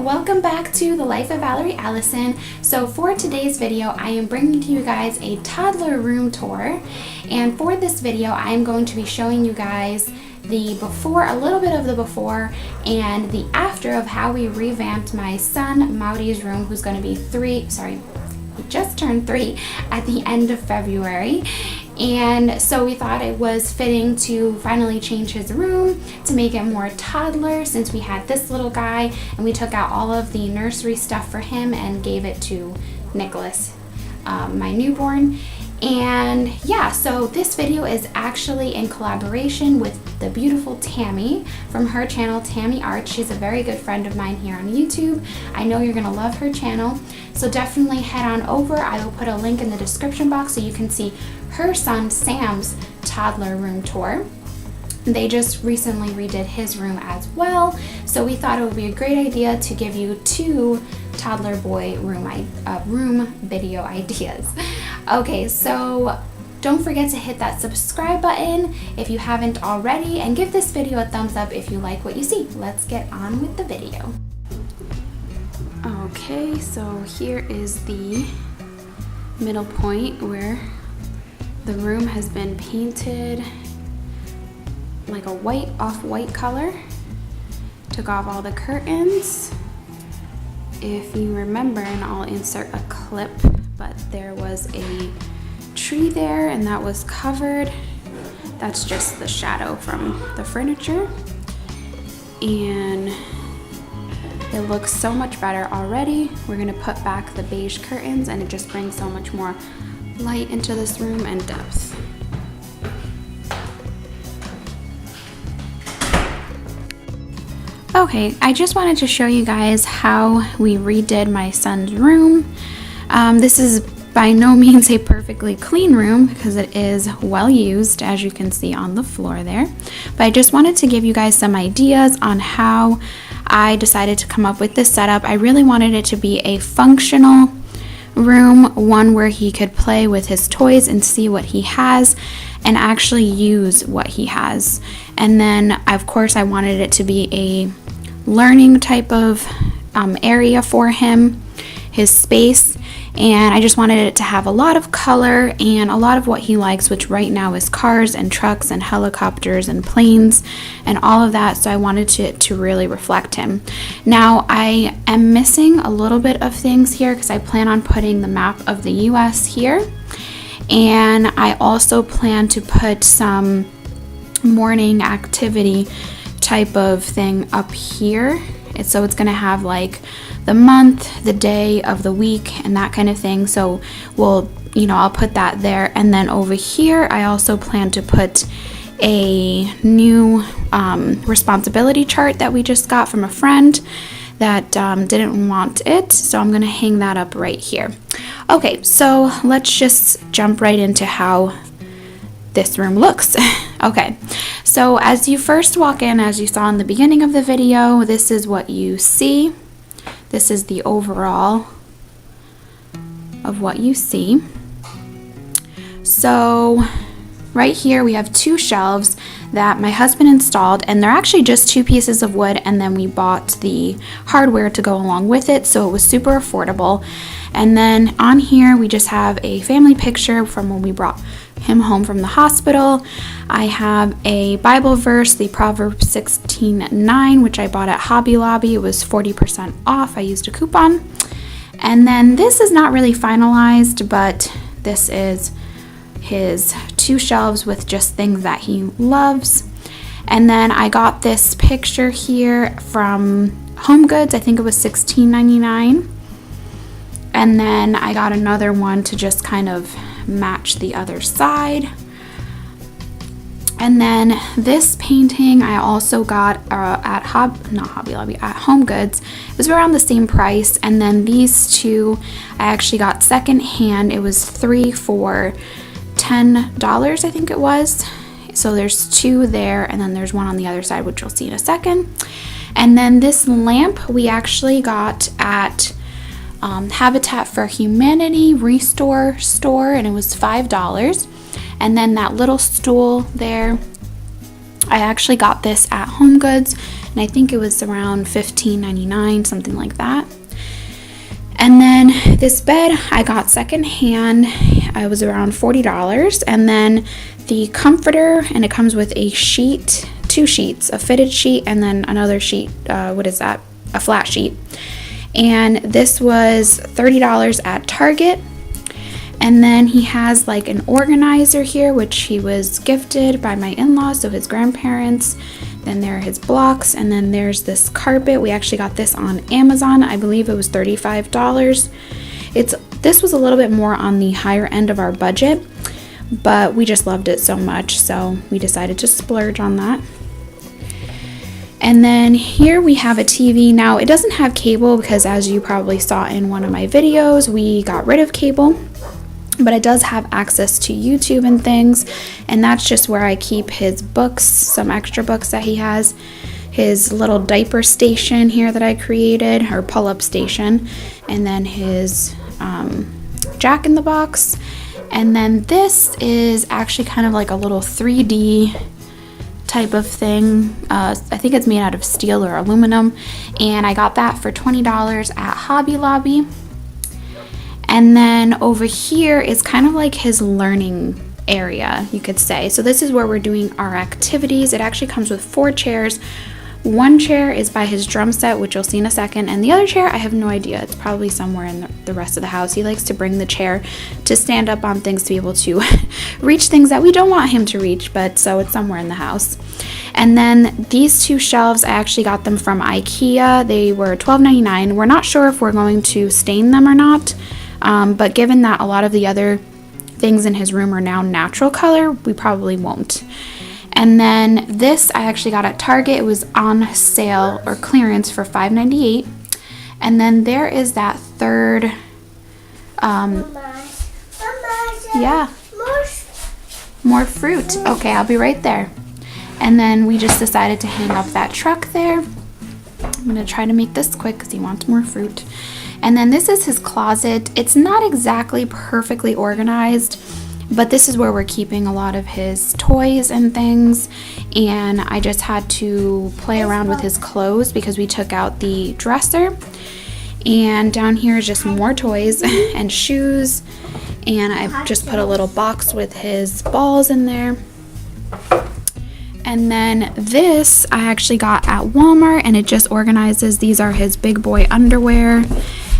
welcome back to the Life of Valerie Allison. So for today's video, I am bringing to you guys a toddler room tour. And for this video, I am going to be showing you guys the before, a little bit of the before and the after of how we revamped my son Maudi's room, who's going to be he just turned 3 at the end of February. And so we thought it was fitting to finally change his room to make it more toddler, since we had this little guy and we took out all of the nursery stuff for him and gave it to Nicholas, my newborn. And yeah, so this video is actually in collaboration with the beautiful Tammie from her channel, Tammie Arch. She's a very good friend of mine here on YouTube. I know you're gonna love her channel, so definitely head on over. I will put a link in the description box so you can see her son Sam's toddler room tour. They just recently redid his room as well, so we thought it would be a great idea to give you 2 toddler boy room video ideas. Okay, so don't forget to hit that subscribe button if you haven't already, and give this video a thumbs up if you like what you see. Let's get on with the video. Okay, so here is the middle point where the room has been painted like a white, off-white color. Took off all the curtains. If you remember, and I'll insert a clip, but there was a tree there and that was covered. That's just the shadow from the furniture. And it looks so much better already. We're gonna put back the beige curtains and it just brings so much more light into this room and depth. Okay, I just wanted to show you guys how we redid my son's room. This is by no means a perfectly clean room because it is well used, as you can see on the floor there. But I just wanted to give you guys some ideas on how I decided to come up with this setup. I really wanted it to be a functional room, one where he could play with his toys and see what he has and actually use what he has. And then of course I wanted it to be a learning type of area for him, his space. And I just wanted it to have a lot of color and a lot of what he likes, which right now is cars and trucks and helicopters and planes and all of that. So I wanted it to really reflect him. Now I am missing a little bit of things here because I plan on putting the map of the US here. And I also plan to put some morning activity type of thing up here. So it's gonna have like the month, the day of the week, and that kind of thing. So I'll put that there. And then over here, I also plan to put a new responsibility chart that we just got from a friend that didn't want it. So I'm gonna hang that up right here. Okay, so let's just jump right into how this room looks. Okay, so as you first walk in, as you saw in the beginning of the video, this is what you see. This is the overall of what you see. So right here we have 2 shelves that my husband installed, and they're actually just 2 pieces of wood, and then we bought the hardware to go along with it, so it was super affordable. And then on here we just have a family picture from when we brought him home from the hospital. I have a Bible verse, the Proverbs 16:9, which I bought at Hobby Lobby. It was 40% off. I used a coupon. And then this is not really finalized, but this is his 2 shelves with just things that he loves. And then I got this picture here from Homegoods. I think it was $16.99. And then I got another one to just kind of match the other side. And then this painting I also got at Homegoods. It was around the same price. And then these 2 I actually got secondhand. It was 3 for $10, I think it was. So there's 2 there, and then there's one on the other side, which you'll see in a second. And then this lamp we actually got at Habitat for Humanity Restore store, and it was $5. And then that little stool there I actually got this at Homegoods, and I think it was around $15.99, something like that. And then this bed I got secondhand. It was around $40. And then the comforter, and it comes with a sheet, 2 sheets, a fitted sheet and then another sheet, what is that? A flat sheet. And this was $30 at Target. And then he has like an organizer here, which he was gifted by my in-laws, so his grandparents. Then there are his blocks, and then there's this carpet. We actually got this on Amazon. I believe it was $35. This was a little bit more on the higher end of our budget, but we just loved it so much, so we decided to splurge on that. And then here we have a TV. Now it doesn't have cable because, as you probably saw in one of my videos, we got rid of cable. But it does have access to YouTube and things, and that's just where I keep his books, some extra books that he has, his little diaper station here that I created, or pull-up station, and then his Jack in the Box. And then this is actually kind of like a little 3D type of thing. I think it's made out of steel or aluminum, and I got that for $20 at Hobby Lobby. And then over here is kind of like his learning area, you could say. So this is where we're doing our activities. It actually comes with 4 chairs. 1 chair is by his drum set, which you'll see in a second. And the other chair, I have no idea. It's probably somewhere in the rest of the house. He likes to bring the chair to stand up on things to be able to reach things that we don't want him to reach, but so it's somewhere in the house. And then these 2 shelves, I actually got them from IKEA. They were $12.99. We're not sure if we're going to stain them or not. But given that a lot of the other things in his room are now natural color, we probably won't. And then this I actually got at Target. It was on sale or clearance for $5.98. And then there is that third, yeah, more fruit. Okay, I'll be right there. And then we just decided to hang up that truck there. I'm gonna try to make this quick because he wants more fruit. And then this is his closet. It's not exactly perfectly organized, but this is where we're keeping a lot of his toys and things. And I just had to play around with his clothes because we took out the dresser. And down here is just more toys and shoes. And I just put a little box with his balls in there. And then this I actually got at Walmart, and it just organizes. These are his big boy underwear.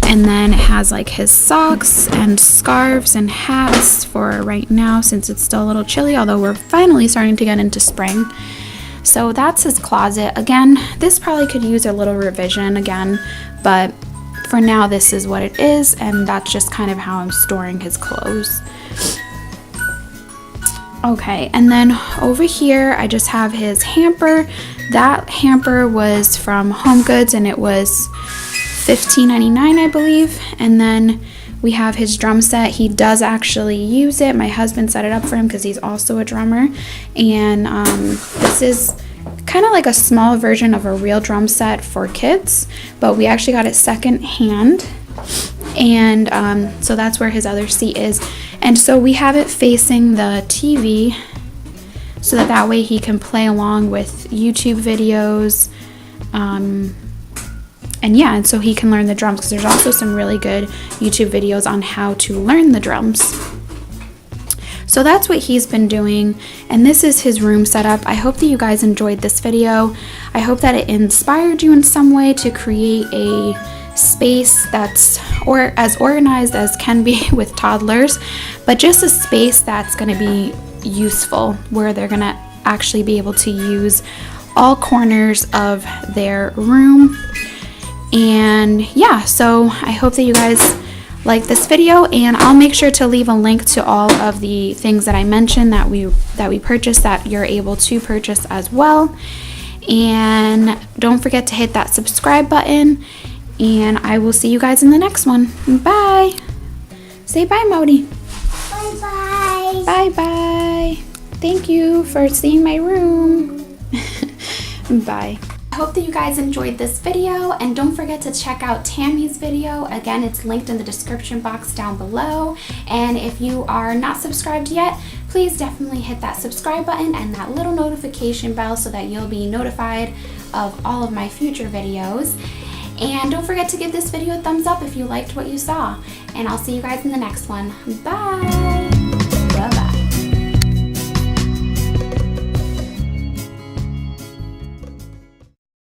And then it has like his socks and scarves and hats for right now since it's still a little chilly, although we're finally starting to get into spring. So that's his closet. Again, this probably could use a little revision again, but for now this is what it is, and that's just kind of how I'm storing his clothes. Okay, and then over here I just have his hamper. That hamper was from Homegoods, and it was $15.99, I believe. And then we have his drum set. He does actually use it. My husband set it up for him because he's also a drummer. And this is kind of like a small version of a real drum set for kids, but we actually got it second hand. And so that's where his other seat is. And so we have it facing the TV so that way he can play along with YouTube videos. And yeah, and so he can learn the drums, because there's also some really good YouTube videos on how to learn the drums. So that's what he's been doing, and this is his room setup. I hope that you guys enjoyed this video. I hope that it inspired you in some way to create a space that's as organized as can be with toddlers, but just a space that's going to be useful, where they're going to actually be able to use all corners of their room. And yeah, so I hope that you guys like this video, and I'll make sure to leave a link to all of the things that I mentioned that we purchased, that you're able to purchase as well. And don't forget to hit that subscribe button, and I will see you guys in the next one. Bye. Say bye, Modi. Bye bye. Bye bye. Thank you for seeing my room. Bye. I hope that you guys enjoyed this video, and don't forget to check out Tammie's video. Again, it's linked in the description box down below. And if you are not subscribed yet, please definitely hit that subscribe button and that little notification bell so that you'll be notified of all of my future videos. And don't forget to give this video a thumbs up if you liked what you saw. And I'll see you guys in the next one. Bye!